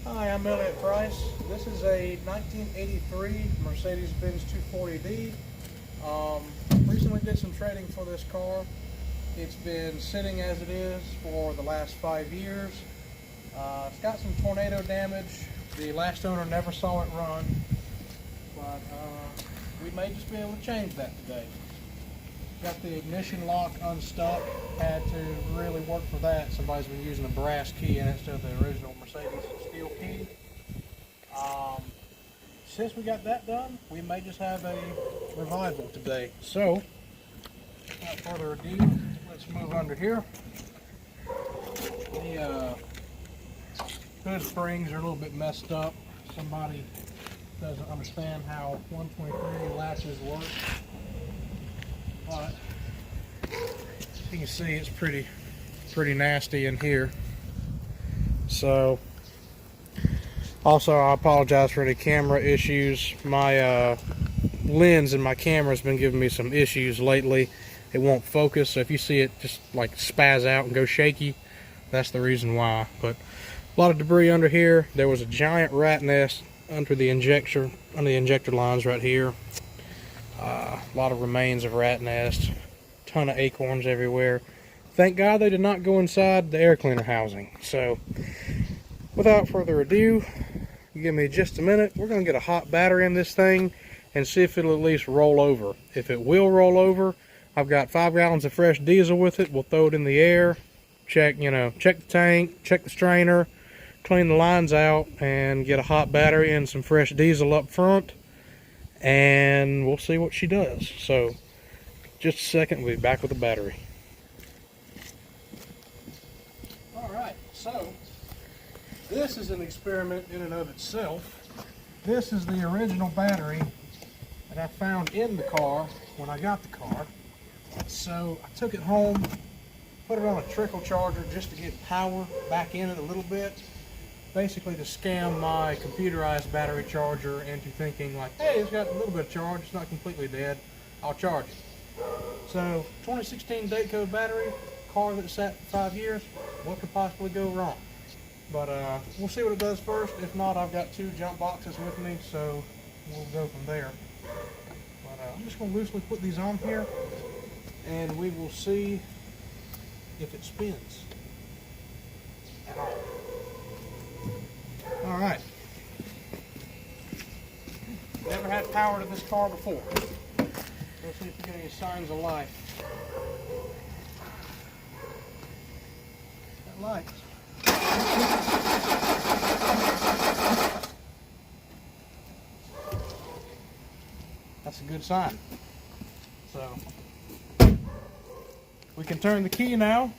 Hi, I'm Elliot Price. This is a 1983 Mercedes-Benz 240D. Recently did some trading for this car. It's been sitting as it is for the last 5 years. It's got some tornado damage. The last owner never saw it run, but we may just be able to change that today. Got the ignition lock unstuck. Had to really work for that. Somebody's been using a brass key in it instead of the original Mercedes steel key. Since we got that done, we may just have a revival today. So, without further ado, let's move under here. The hood springs are a little bit messed up. Somebody doesn't understand how 123 latches work. But you can see it's pretty nasty in here. So also I apologize for any camera issues. My lens in my camera has been giving me some issues lately. It won't focus, so if you see it just like spaz out and go shaky, that's the reason why. But a lot of debris under here. There was a giant rat nest under the injector lines right here. A lot of remains of rat nest, ton of acorns everywhere. Thank God they did not go inside the air cleaner housing. So without further ado, give me just a minute. We're going to get a hot battery in this thing and see if it'll at least roll over. If it will roll over, I've got 5 gallons of fresh diesel with it. We'll throw it in the air, check the tank, check the strainer, clean the lines out, and get a hot battery and some fresh diesel up front. And we'll see what she does. So just a second, we'll be back with the battery. Alright, so this is an experiment in and of itself. This is the original battery that I found in the car when I got the car. So I took it home, put it on a trickle charger just to get power back in it a little bit. Basically to scam my computerized battery charger into thinking like, hey, it's got a little bit of charge, it's not completely dead, I'll charge it. So 2016 date code battery, car that sat for 5 years, what could possibly go wrong? But we'll see what it does first. If not, I've got 2 jump boxes with me, so we'll go from there. But I'm just going to loosely put these on here and we will see if it spins at all. Alright, never had power to this car before. Let's see if we get any signs of life. That light. That's a good sign. So, we can turn the key now.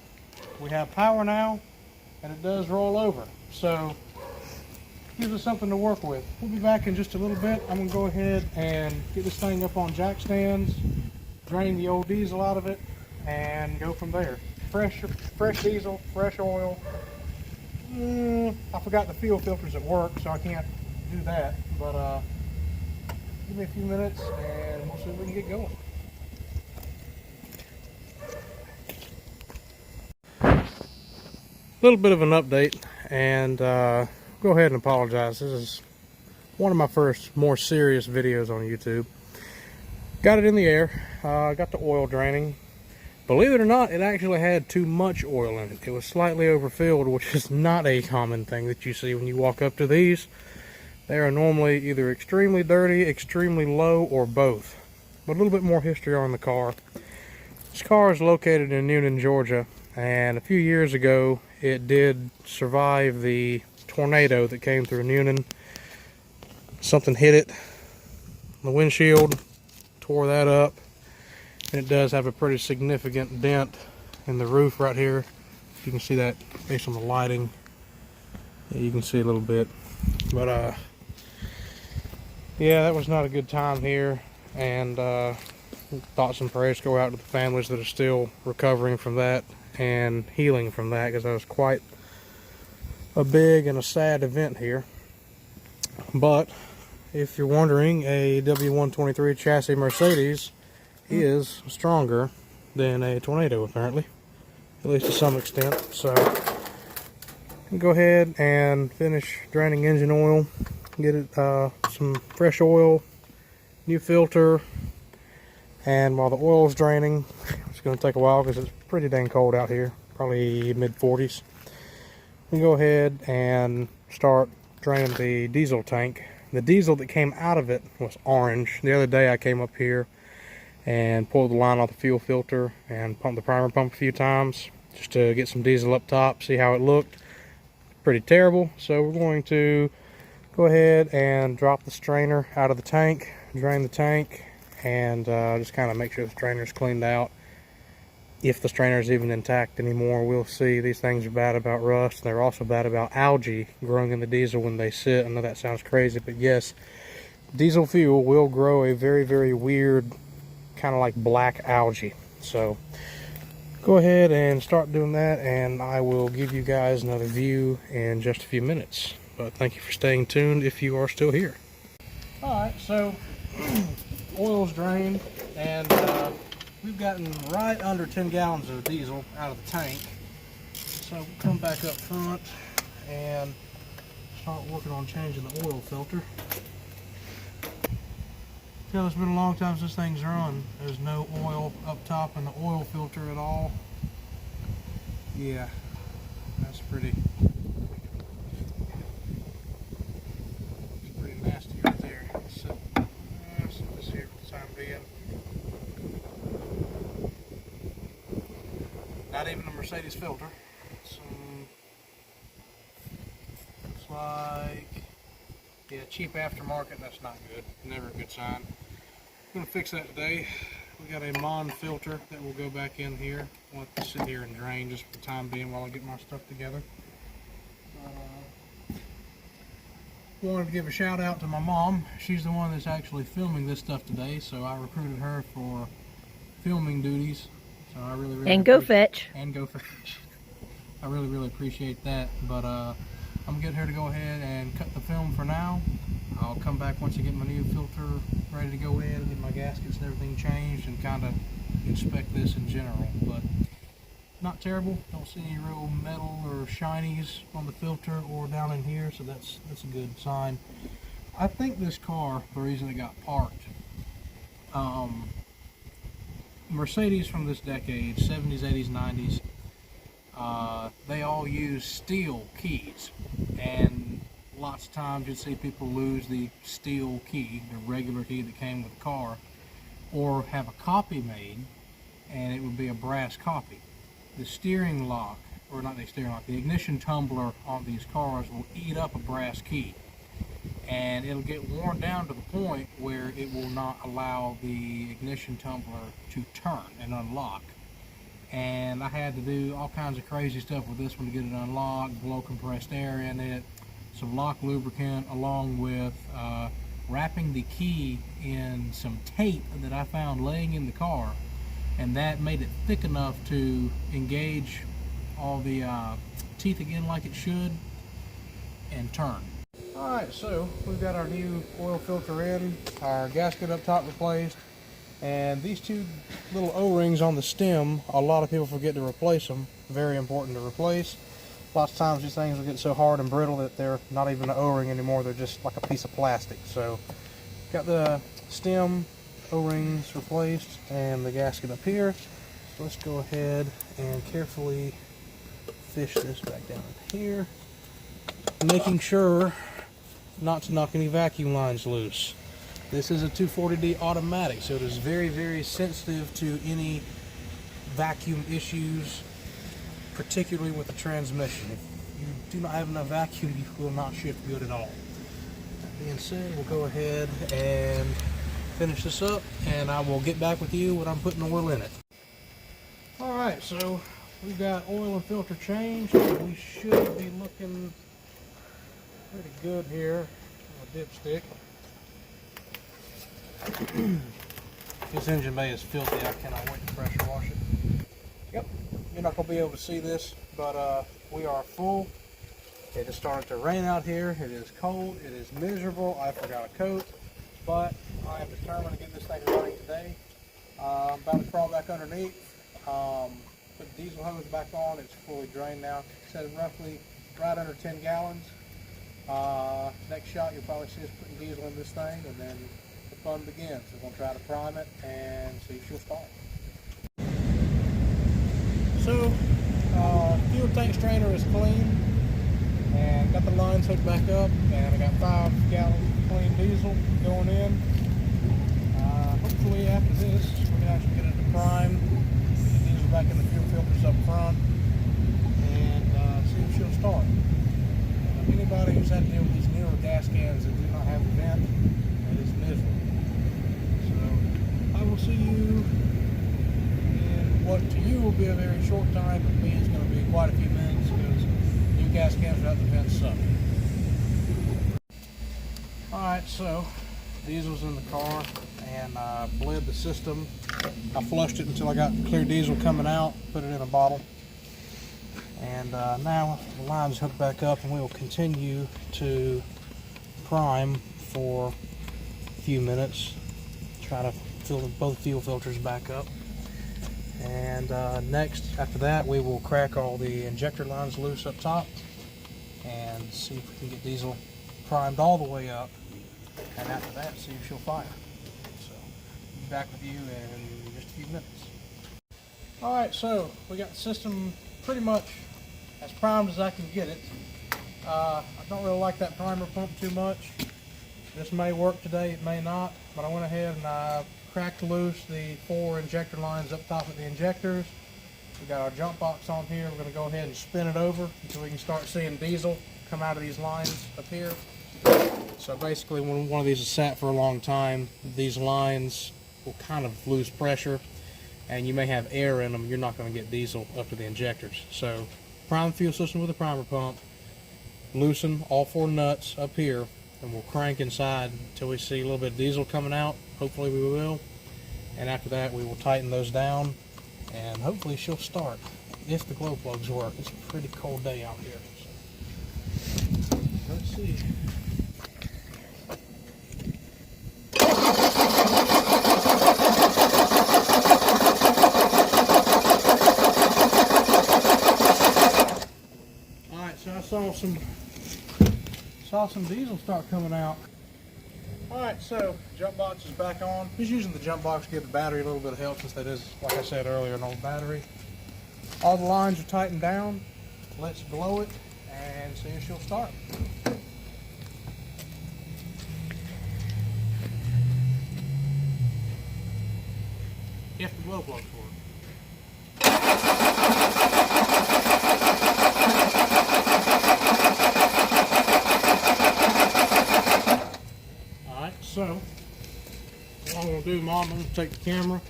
We have power now, and it does roll over. So, gives us something to work with. We'll be back in just a little bit. I'm going to go ahead and get this thing up on jack stands, drain the old diesel out of it, and go from there. Fresh diesel, fresh oil. I forgot the fuel filters at work, so I can't do that. But give me a few minutes, and we'll see if we can get going. A little bit of an update, and go ahead and apologize. This is one of my first more serious videos on YouTube. Got it in the air, got the oil draining. Believe it or not, it actually had too much oil in it. It was slightly overfilled, which is not a common thing that you see when you walk up to these. They are normally either extremely dirty, extremely low, or both. But a little bit more history on the car. This car is located in Newnan, Georgia, and a few years ago it did survive the tornado that came through Newnan. Something hit it, the windshield, tore that up, and it does have a pretty significant dent in the roof right here. You can see that based on the lighting. Yeah, you can see a little bit, but yeah, that was not a good time here, and thoughts and prayers go out to the families that are still recovering from that and healing from that, because that was quite a big and a sad event here. But if you're wondering, a W123 chassis Mercedes is stronger than a tornado, apparently, at least to some extent. So Go ahead and finish draining engine oil. Get it some fresh oil, new filter, and while the oil is draining, it's going to take a while because it's pretty dang cold out here, probably mid 40s. We go ahead and start draining the diesel tank. The diesel that came out of it was orange. The other day I came up here and pulled the line off the fuel filter and pumped the primer pump a few times just to get some diesel up top, see how it looked. Pretty terrible. So we're going to go ahead and drop the strainer out of the tank, drain the tank, and just kind of make sure the strainer is cleaned out. If the strainer is even intact anymore, we'll see. These things are bad about rust. They're also bad about algae growing in the diesel when they sit. I know that sounds crazy, but yes, diesel fuel will grow a very, very weird kind of like black algae. So go ahead and start doing that, and I will give you guys another view in just a few minutes. But thank you for staying tuned if you are still here. Alright, so oil's drained, and we've gotten right under 10 gallons of diesel out of the tank. So we'll come back up front and start working on changing the oil filter. It's been a long time since things run. There's no oil up top in the oil filter at all. Yeah, that's pretty nasty right there. So, set this here for the time being. Not even a Mercedes filter. Looks like, yeah, cheap aftermarket. That's not good. Never a good sign. I'm gonna fix that today. We got a Mon filter that will go back in here. I'll let this sit here and drain just for the time being while I get my stuff together. Wanted to give a shout out to my mom. She's the one that's actually filming this stuff today, so I recruited her for filming duties. So I really and go fetch. And go fetch. I really appreciate that. But I'm gonna get her to go ahead and cut the film for now. I'll come back once I get my new filter ready to go in, get my gaskets and everything changed, and kind of inspect this in general. But not terrible. Don't see any real metal or shinies on the filter or down in here, so that's a good sign. I think this car, the reason it got parked, Mercedes from this decade, 70s, 80s, 90s, they all use steel keys, and lots of times you'd see people lose the steel key, the regular key that came with the car, or have a copy made, and it would be a brass copy. The steering lock, or not the steering lock, the ignition tumbler on these cars will eat up a brass key, and it'll get worn down to the point where it will not allow the ignition tumbler to turn and unlock. And I had to do all kinds of crazy stuff with this one to get it unlocked, blow compressed air in it, some lock lubricant, along with wrapping the key in some tape that I found laying in the car, and that made it thick enough to engage all the teeth again like it should and turn. Alright, so we've got our new oil filter in, our gasket up top replaced, and these two little O-rings on the stem, a lot of people forget to replace them. Very important to replace. Lots of times these things will get so hard and brittle that they're not even an O-ring anymore, they're just like a piece of plastic. So got the stem O-rings replaced and the gasket up here. So let's go ahead and carefully fish this back down here, making sure not to knock any vacuum lines loose. This is a 240D automatic, so it is very sensitive to any vacuum issues, particularly with the transmission. If you do not have enough vacuum, you will not shift good at all. That being said, we'll go ahead and finish this up, and I will get back with you when I'm putting oil in it. Alright, so we've got oil and filter changed. We should be looking pretty good here on a dipstick. This engine bay is filthy. I cannot wait to pressure wash it. Yep, you're not going to be able to see this, but we are full. It has started to rain out here. It is cold. It is miserable. I forgot a coat, but I am determined to get this thing running today. I'm about to crawl back underneath, put the diesel hose back on. It's fully drained now. It said roughly right under 10 gallons. Next shot you'll probably see us putting diesel in this thing, and then the fun begins. We're going to try to prime it and see if she'll start. So, fuel tank strainer is clean, and got the lines hooked back up, and I got 5 gallons clean diesel going in. Hopefully after this we can actually get it to prime, get diesel back in the fuel filters up front, and see if she'll start. Anybody who's had to deal with these newer gas cans that do not have a vent, it is miserable. So I will see you in what to you will be a very short time, but me it's going to be quite a few minutes because new gas cans without the vents suck. Alright, so diesel's in the car, and I bled the system. I flushed it until I got clear diesel coming out, put it in a bottle. And now the line's hooked back up, and we will continue to prime for a few minutes. Try to fill both fuel filters back up. And next, after that, we will crack all the injector lines loose up top and see if we can get diesel primed all the way up. And after that, see if she'll fire. So, I'll be back with you in just a few minutes. Alright, so we got the system pretty much as primed as I can get it. I don't really like that primer pump too much. This may work today, it may not, but I went ahead and I cracked loose the 4 injector lines up top of the injectors. We got our jump box on here. We're going to go ahead and spin it over until we can start seeing diesel come out of these lines up here. So basically, when one of these is sat for a long time, these lines will kind of lose pressure, and you may have air in them. You're not going to get diesel up to the injectors. So prime the fuel system with a primer pump, loosen all 4 nuts up here, and we'll crank inside until we see a little bit of diesel coming out. Hopefully we will. And after that, we will tighten those down, and hopefully she'll start if the glow plugs work. It's a pretty cold day out here. So, let's see. Saw some diesel start coming out. Alright, so jump box is back on. Just using the jump box to give the battery a little bit of help, since that is, like I said earlier, an old battery. All the lines are tightened down. Let's blow it and see if she'll start. If the glow plugs work. So, what I'm going to do, Mom, I'm going to take the camera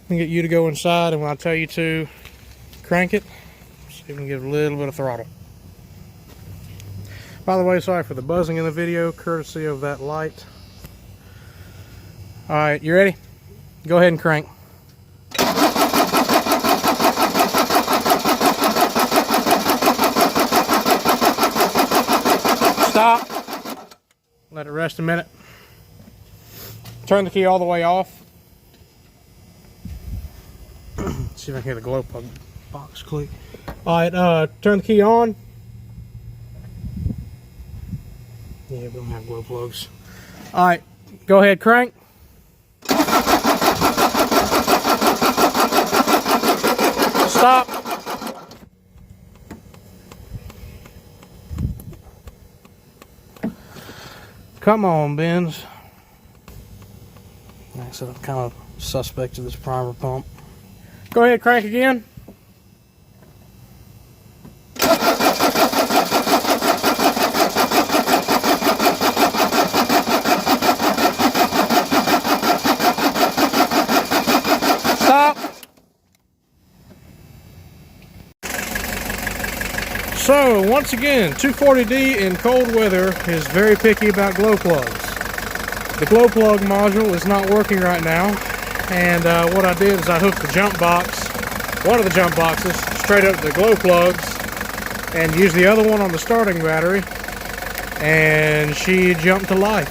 and get you to go inside, and when I tell you to crank it, see if we can give it a little bit of throttle. By the way, sorry for the buzzing in the video, courtesy of that light. Alright, you ready? Go ahead and crank. Stop. Let it rest a minute. Turn the key all the way off. See if I can hear the glow plug box click. Alright, turn the key on. Yeah, we don't have glow plugs. Alright, go ahead, crank. Stop. Come on, Benz. Like I said, I'm kind of suspect of this primer pump. Go ahead, crank again. Stop. So, once again, 240D in cold weather is very picky about glow plugs. The glow plug module is not working right now, and what I did is I hooked the jump box, one of the jump boxes, straight up to the glow plugs, and used the other one on the starting battery, and she jumped to life.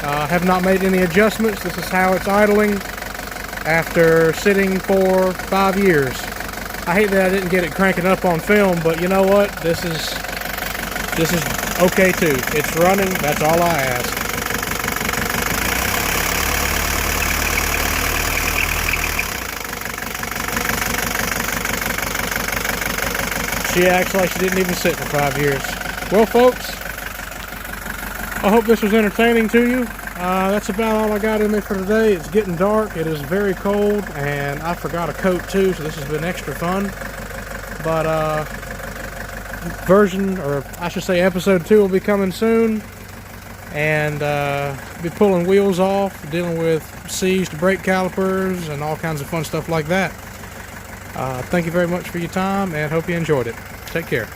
I have not made any adjustments. This is how it's idling after sitting for 5 years. I hate that I didn't get it cranking up on film, but you know what? This is this is okay too. It's running, that's all I ask. She acts like she didn't even sit for 5 years. Well, folks, I hope this was entertaining to you. That's about all I got in me for today. It's getting dark, it is very cold, and I forgot a coat too, so this has been extra fun. But episode 2 will be coming soon, and be pulling wheels off, dealing with seized brake calipers, and all kinds of fun stuff like that. Thank you very much for your time, and hope you enjoyed it. Take care.